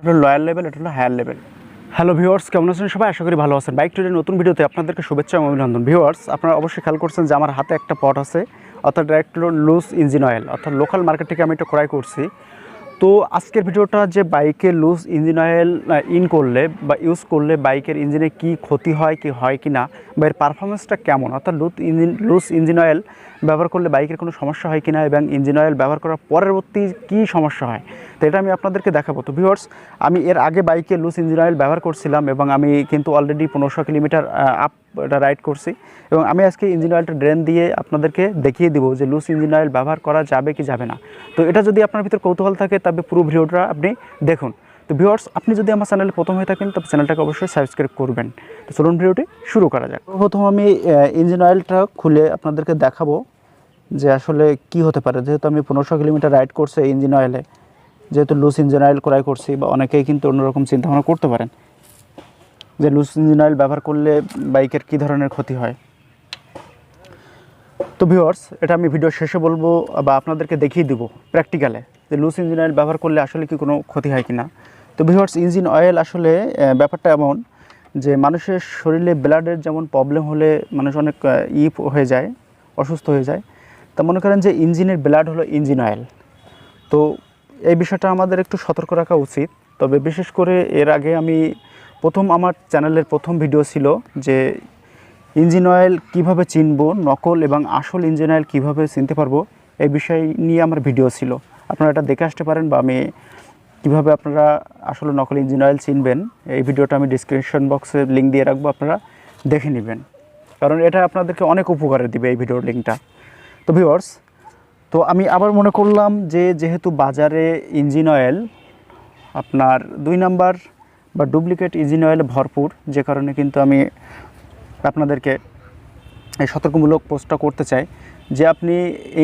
এটা lower level, এটা হলো হায়ার লেভেল। হ্যালো ভিউয়ার্স, কেমন আছেন সবাই? আশা করি ভালো আছেন। বাইক ট্যুরের নতুন ভিডিওতে আপনাদেরকে শুভেচ্ছা এবং অভিনন্দন। ভিউয়ার্স, আপনারা অবশ্যই খেয়াল করছেন যে আমার হাতে একটা পট আছে, অর্থাৎ ডাইরেক্ট লুজ ইঞ্জিন অয়েল, অর্থাৎ লোকাল মার্কেট থেকে আমি এটা ক্রয় করছি। তো আজকের ভিডিওটা যে বাইকের লুজ ইঞ্জিন অয়েল ইন করলে বা ইউজ করলে বাইকের ইঞ্জিনে কি ক্ষতি হয় কি না, বা এর পারফরমেন্সটা কেমন, অর্থাৎ লুজ ইঞ্জিন অয়েল ব্যবহার করলে বাইকের কোনো সমস্যা হয় কিনা এবং ইঞ্জিন অয়েল ব্যবহার করার পরবর্তী কী সমস্যা হয়, তো এটা আমি আপনাদেরকে দেখাবো। তো ভিউয়ার্স, আমি এর আগে বাইকে লুজ ইঞ্জিন অয়েল ব্যবহার করছিলাম এবং আমি কিন্তু অলরেডি 1500 কিলোমিটার আপ এটা রাইড করছি, এবং আমি আজকে ইঞ্জিন অয়েলটা ড্রেন দিয়ে আপনাদেরকে দেখিয়ে দিব যে লুজ ইঞ্জিন অয়েল ব্যবহার করা যাবে কি যাবে না। তো এটা যদি আপনার ভিতর কৌতূহল থাকে তবে পুরো ভিডিওটা আপনি দেখুন। তো ভিউয়ার্স, আপনি যদি আমার চ্যানেলে প্রথম হয়ে থাকেন তবে চ্যানেলটাকে অবশ্যই সাবস্ক্রাইব করবেন। তো চলুন ভিডিওটি শুরু করা যাক। প্রথম আমি ইঞ্জিন অয়েলটা খুলে আপনাদেরকে দেখাবো যে আসলে কি হতে পারে। যেহেতু আমি 1500 কিলোমিটার রাইড করছি এই ইঞ্জিন অয়েলে, যেহেতু লুজ ইঞ্জিন অয়েল ক্রয় করছি, বা অনেকেই কিন্তু অন্যরকম চিন্তাভাবনা করতে পারেন যে লুজ ইঞ্জিন অয়েল ব্যবহার করলে বাইকের কী ধরনের ক্ষতি হয়। তো ভিউয়ার্স, এটা আমি ভিডিও শেষে বলবো বা আপনাদেরকে দেখিয়ে দিব প্র্যাকটিক্যালে যে লুজ ইঞ্জিন অয়েল ব্যবহার করলে আসলে কি কোনো ক্ষতি হয় কি না। তো ভিউয়ার্স, ইঞ্জিন অয়েল আসলে ব্যাপারটা এমন যে মানুষের শরীরে ব্লাডের যেমন প্রবলেম হলে মানুষ অনেক হয়ে যায়, অসুস্থ হয়ে যায়। তা মনে করেন যে ইঞ্জিনের ব্লাড হলো ইঞ্জিন অয়েল। তো এই বিষয়টা আমাদের একটু সতর্ক রাখা উচিত। তবে বিশেষ করে এর আগে আমি আমার চ্যানেলের প্রথম ভিডিও ছিল যে ইঞ্জিন অয়েল কীভাবে চিনব, নকল এবং আসল ইঞ্জিন অয়েল কীভাবে চিনতে পারবো, এই বিষয় নিয়ে আমার ভিডিও ছিল। আপনারা এটা দেখে আসতে পারেন, বা আমি কীভাবে আপনারা আসলে নকল ইঞ্জিন অয়েল চিনবেন এই ভিডিওটা আমি ডিসক্রিপশন বক্সে লিঙ্ক দিয়ে রাখবো, আপনারা দেখে নেবেন, কারণ এটা আপনাদেরকে অনেক উপকারে দিবে এই ভিডিওর লিঙ্কটা। তো ভিউয়ার্স, তো আমি আবার মনে করলাম যে যেহেতু বাজারে ইঞ্জিন অয়েল আপনার 2 নাম্বার বা ডুপ্লিকেট ইঞ্জিন অয়েলে ভরপুর, যে কারণে কিন্তু আমি আপনাদেরকে এই সতর্কমূলক পোস্টটা করতে চাই যে আপনি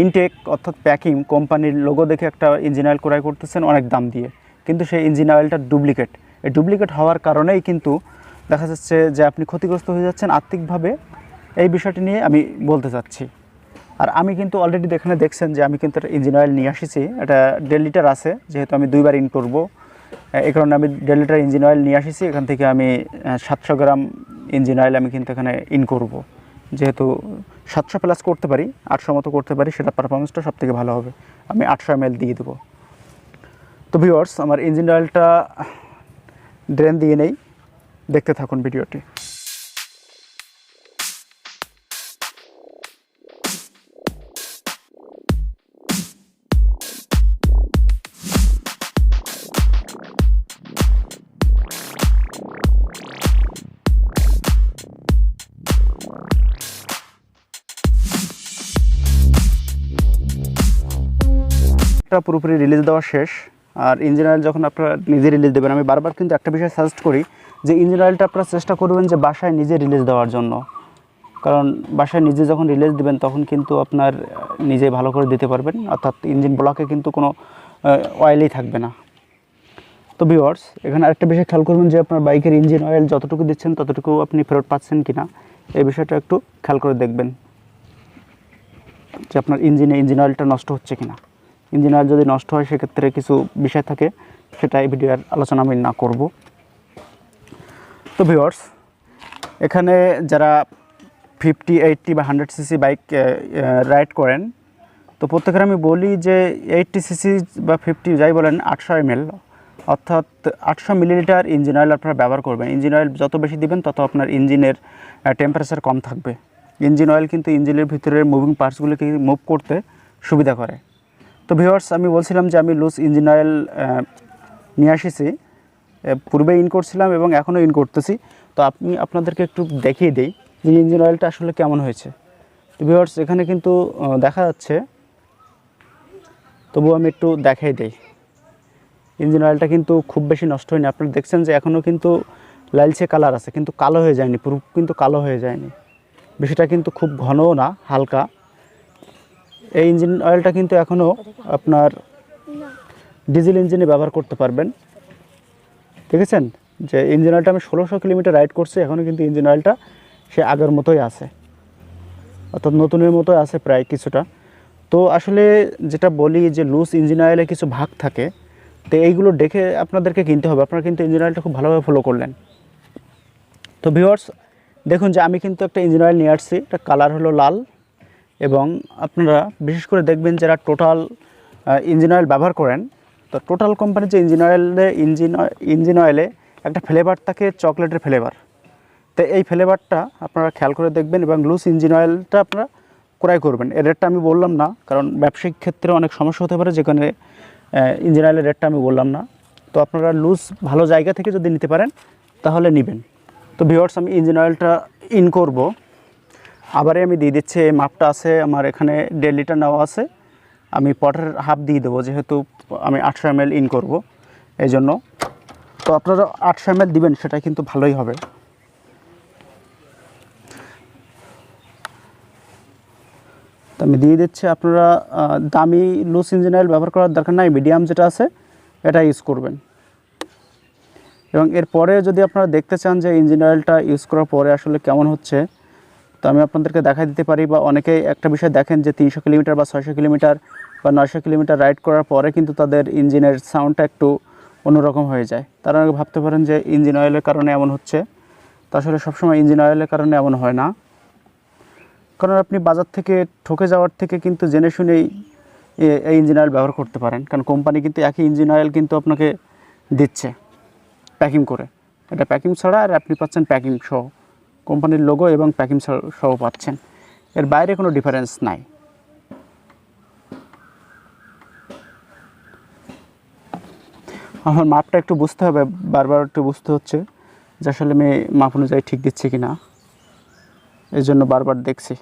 ইনটেক অর্থাৎ প্যাকিং কোম্পানির লোগো দেখে একটা ইঞ্জিন অয়েল ক্রয় করতেছেন অনেক দাম দিয়ে, কিন্তু সেই ইঞ্জিন অয়েলটা ডুপ্লিকেট। এই ডুপ্লিকেট হওয়ার কারণেই কিন্তু দেখা যাচ্ছে যে আপনি ক্ষতিগ্রস্ত হয়ে যাচ্ছেন আর্থিকভাবে। এই বিষয়টি নিয়ে আমি বলতে চাচ্ছি। আর আমি কিন্তু অলরেডি এখানে দেখছেন যে আমি কিন্তু একটা ইঞ্জিন অয়েল নিয়ে আসিছি, এটা 1.5 লিটার আছে, যেহেতু আমি 2বার ইন করব এই কারণে আমি 1.5 লিটার ইঞ্জিন অয়েল নিয়ে আসিছি। এখান থেকে আমি 700 গ্রাম ইঞ্জিন অয়েল আমি কিন্তু এখানে ইন করব, যেহেতু 700 প্লাস করতে পারি, 800 মতো করতে পারি, সেটা পারফরমেন্সটা সবথেকে ভালো হবে। আমি 800 ml দিয়ে দেবো। তো ভিউয়ার্স, আমার ইঞ্জিন অয়েলটা ড্রেন দিয়ে নেই, দেখতে থাকুন ভিডিওটি। এটা পুরোপুরি রিলিজ দেওয়া শেষ। আর ইঞ্জিন অয়েল যখন আপনারা নিজে রিলিজ দেবেন, আমি বারবার কিন্তু একটা বিষয় সাজেস্ট করি যে ইঞ্জিন অয়েলটা আপনারা চেষ্টা করবেন যে বাসায় নিজে রিলিজ দেওয়ার জন্য, কারণ বাসায় নিজে যখন রিলিজ দেবেন তখন কিন্তু আপনার নিজে ভালো করে দিতে পারবেন, অর্থাৎ ইঞ্জিন ব্লকে কিন্তু কোনো অয়েলই থাকবে না। তো ভিউয়ার্স, এখানে আরেকটা বিষয় খেয়াল করবেন যে আপনার বাইকের ইঞ্জিন অয়েল যতটুকু দিচ্ছেন ততটুকু আপনি ফেরত পাচ্ছেন কি না, এই বিষয়টা একটু খেয়াল করে দেখবেন যে আপনার ইঞ্জিন অয়েলটা নষ্ট হচ্ছে কি না। ইঞ্জিন অয়েল যদি নষ্ট হয় সেক্ষেত্রে কিছু বিষয় থাকে, সেটা এই ভিডিওর আলোচনা আমি না করব। তো ভিউয়ার্স, এখানে যারা 50, 80 বা 100 সিসি বাইক রাইড করেন, তো প্রত্যেকের আমি বলি যে 80 সিসি বা 50 যাই বলেন 800 ml অর্থাৎ 800 মিলিলিটার ইঞ্জিন অয়েল আপনারা ব্যবহার করবেন। ইঞ্জিন অয়েল যত বেশি দিবেন তত আপনার ইঞ্জিনের টেম্পারেচার কম থাকবে। ইঞ্জিন অয়েল কিন্তু ইঞ্জিনের ভিতরের মুভিং পার্টসগুলোকে মুভ করতে সুবিধা করে। তো ভিউয়ার্স, আমি বলছিলাম যে আমি লুজ ইঞ্জিন অয়েল নিয়ে আসিছি, পূর্বে ইন করছিলাম এবং এখনও ইন করতেছি। তো আমি আপনাদেরকে একটু দেখিয়ে দিই যে ইঞ্জিন অয়েলটা আসলে কেমন হয়েছে। তো ভিউয়ার্স, এখানে কিন্তু দেখা যাচ্ছে, তবুও আমি একটু দেখাই দিই। ইঞ্জিন অয়েলটা কিন্তু খুব বেশি নষ্ট হয়নি, আপনারা দেখছেন যে এখনও কিন্তু লালচে কালার আছে, কিন্তু কালো হয়ে যায়নি, পুরো কিন্তু কালো হয়ে যায়নি। বিষয়টা কিন্তু খুব ঘনও না, হালকা। এই ইঞ্জিন অয়েলটা কিন্তু এখনও আপনার ডিজেল ইঞ্জিনে ব্যবহার করতে পারবেন। দেখেছেন যে ইঞ্জিন অয়েলটা আমি 1600 কিলোমিটার রাইড করছি, এখনও কিন্তু ইঞ্জিন অয়েলটা সে আগের মতোই আছে, অর্থাৎ নতুনের মতোই আছে প্রায় কিছুটা। তো আসলে যেটা বলি যে লুজ ইঞ্জিন অয়েলে কিছু ভাগ থাকে, তো এইগুলো দেখে আপনাদেরকে কিনতে হবে। আপনারা কিন্তু ইঞ্জিন অয়েলটা খুব ভালোভাবে ফলো করলেন। তো ভিউয়ার্স দেখুন যে আমি কিন্তু একটা ইঞ্জিন অয়েল নিয়ে আসছি, এটা কালার হলো লাল, এবং আপনারা বিশেষ করে দেখবেন যারা টোটাল ইঞ্জিন অয়েল ব্যবহার করেন, তো টোটাল কোম্পানির যে ইঞ্জিন অয়েলে একটা ফ্লেভার থাকে, চকলেটের ফ্লেভার। তো এই ফ্লেভারটা আপনারা খেয়াল করে দেখবেন, এবং লুজ ইঞ্জিন অয়েলটা আপনারা ক্রয় করবেন। এর রেটটা আমি বললাম না, কারণ ব্যবসায়িক ক্ষেত্রে অনেক সমস্যা হতে পারে, যেখানে ইঞ্জিন অয়েলের রেটটা আমি বললাম না। তো আপনারা লুজ ভালো জায়গা থেকে যদি নিতে পারেন তাহলে নেবেন। তো ভিউয়ার্স আমি ইঞ্জিন অয়েলটা ইন করব, আবারে আমি দিয়ে দিচ্ছি। এই মাপটা আছে আমার এখানে 1.5 লিটার নেওয়া আছে, আমি পটের হাফ দিয়ে দেবো, যেহেতু আমি 800 ml ইন করব এই জন্য। তো আপনারা 800 ml দিবেন, সেটা কিন্তু ভালোই হবে। তো আমি দিয়ে দিচ্ছি। আপনারা দামি লুজ ইঞ্জিন অয়েল ব্যবহার করার দরকার নাই, মিডিয়াম যেটা আছে এটা ইউজ করবেন। এবং এরপরে যদি আপনারা দেখতে চান যে ইঞ্জিন অয়েলটা ইউজ করার পরে আসলে কেমন হচ্ছে, তো আমি আপনাদেরকে দেখাই দিতে পারি। বা অনেকেই একটা বিষয় দেখেন যে 300 কিলোমিটার বা 600 কিলোমিটার বা 900 কিলোমিটার রাইড করার পরে কিন্তু তাদের ইঞ্জিনের সাউন্ডটা একটু অন্যরকম হয়ে যায়। তারা অনেকে ভাবতে পারেন যে ইঞ্জিন অয়েলের কারণে এমন হচ্ছে, তো আসলে সবসময় ইঞ্জিন অয়েলের কারণে এমন হয় না। কারণ আপনি বাজার থেকে ঠকে যাওয়ার থেকে কিন্তু জেনে শুনেই এই ইঞ্জিন অয়েল ব্যবহার করতে পারেন, কারণ কোম্পানি কিন্তু একই ইঞ্জিন অয়েল কিন্তু আপনাকে দিচ্ছে প্যাকিং করে। এটা প্যাকিং ছাড়া, আর আপনি পাচ্ছেন প্যাকিং সহ, কোম্পানির লোগো এবং প্যাকিং সহ পাচ্ছেন। এর বাইরে কোনো ডিফারেন্স নাই। আমার মাপটা একটু বুঝতে হবে, বারবার একটু বুঝতে হচ্ছে যে আসলে আমি মাপ অনুযায়ী ঠিক দিচ্ছি কি না, এই জন্য বারবার দেখছি।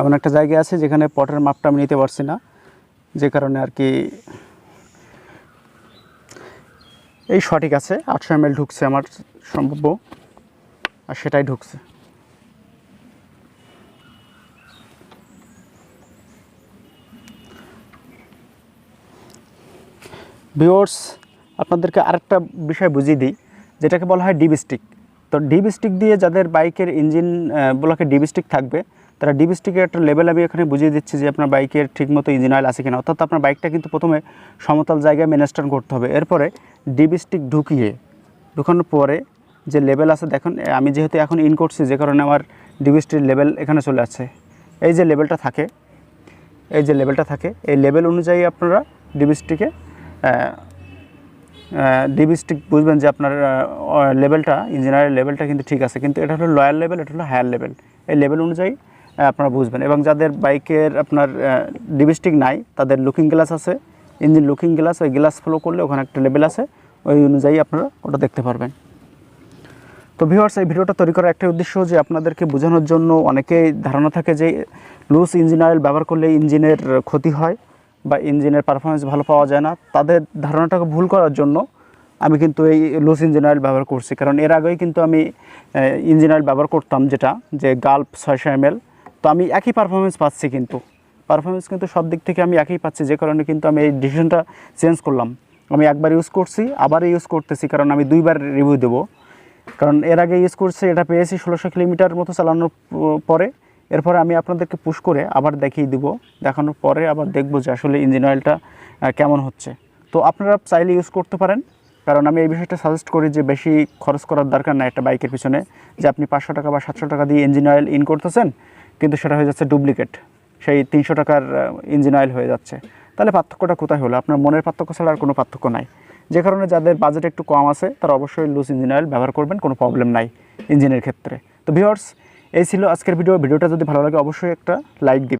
এমন একটা জায়গা আছে যেখানে পটের মাপটা আমি নিতে পারছি না, যে কারণে আর কি এই সঠিক আছে। 800 ml ঢুকছে আমার সম্ভব, আর সেটাই ঢুকছে। ভিউয়ার্স আপনাদেরকে আরেকটা বিষয় বুঝিয়ে দিই, যেটাকে বলা হয় ডিবি স্টিক। তো ডিবি স্টিক দিয়ে যাদের বাইকের ইঞ্জিন ব্লকে ডিবি স্টিক থাকবে, তারা ডিবি স্টিকের একটা লেভেল আমি এখানে বুঝিয়ে দিচ্ছি যে আপনার বাইকের ঠিকমতো ইঞ্জিন অয়েল আছে কিনা। অর্থাৎ আপনার বাইকটা কিন্তু প্রথমে সমতল জায়গায় মেনটেন করতে হবে, এরপরে ডিবি স্টিক ঢুকানোর পরে যে লেভেল আছে দেখুন, আমি যেহেতু এখন ইন করছি যে কারণে আমার ডিবি স্টিক লেভেল এখানে চলে আসছে। এই যে লেভেলটা থাকে, এই লেভেল অনুযায়ী আপনারা ডিবি স্টিক বুঝবেন যে আপনার লেভেলটা, ইঞ্জিনিয়ারের লেভেলটা কিন্তু ঠিক আছে। কিন্তু এটা হলো লোয়ার লেভেল, এটা হলো হায়ার লেভেল। এই লেভেল অনুযায়ী আপনারা বুঝবেন। এবং যাদের বাইকের আপনার ডিবি স্টিক নাই, তাদের লুকিং গ্লাস আছে, ইঞ্জিন লুকিং গ্লাস, ওই গ্লাস ফলো করলে ওখানে একটা লেভেল আছে, ওই অনুযায়ী আপনারা ওটা দেখতে পারবেন। তো ভিউয়ার্স এই ভিডিওটা তৈরি করার একটা উদ্দেশ্য যে আপনাদেরকে বোঝানোর জন্য, অনেকেই ধারণা থাকে যে লুজ ইঞ্জিন অয়েল ব্যবহার করলে ইঞ্জিনের ক্ষতি হয় বা ইঞ্জিনের পারফরমেন্স ভালো পাওয়া যায় না, তাদের ধারণাটাকে ভুল করার জন্য আমি কিন্তু এই লুজ ইঞ্জিন অয়েল ব্যবহার করছি। কারণ এর আগেই কিন্তু আমি ইঞ্জিন অয়েল ব্যবহার করতাম, যেটা যে গাল্প 600 ml। তো আমি একই পারফরমেন্স পাচ্ছি, কিন্তু পারফরমেন্স কিন্তু সব দিক থেকে আমি একই পাচ্ছি, যে কারণে কিন্তু আমি এই ডিসিশনটা চেঞ্জ করলাম। আমি একবার ইউজ করছি, আবার ইউজ করতেছি, কারণ আমি 2বার রিভিউ দেবো। কারণ এর আগে ইউজ করছি, এটা পেয়েছি 1600 কিলোমিটার মতো চালানোর পরে। এরপরে আমি আপনাদেরকে পুশ করে আবার দেখিয়ে দিব, দেখানোর পরে আবার দেখব যে আসলে ইঞ্জিন অয়েলটা কেমন হচ্ছে। তো আপনারা চাইলে ইউজ করতে পারেন, কারণ আমি এই বিষয়টা সাজেস্ট করি যে বেশি খরচ করার দরকার নাই একটা বাইকের পিছনে, যে আপনি 500 টাকা বা 700 টাকা দিয়ে ইঞ্জিন অয়েল ইন করতেছেন, কিন্তু সেটা হয়ে যাচ্ছে ডুপ্লিকেট, সেই 300 টাকার ইঞ্জিন অয়েল হয়ে যাচ্ছে। তাহলে পার্থক্যটা কোথায় হলো? আপনার মনের পার্থক্য ছাড়া আর কোনো পার্থক্য নাই। যে কারণে যাদের বাজেট একটু কম আছে, তারা অবশ্যই লুজ ইঞ্জিন অয়েল ব্যবহার করবেন, কোনো প্রবলেম নাই ইঞ্জিনের ক্ষেত্রে। তো ভিউয়ার্স এই ছিল আজকের ভিডিওটা যদি ভালো লাগে অবশ্যই একটা লাইক দিবেন।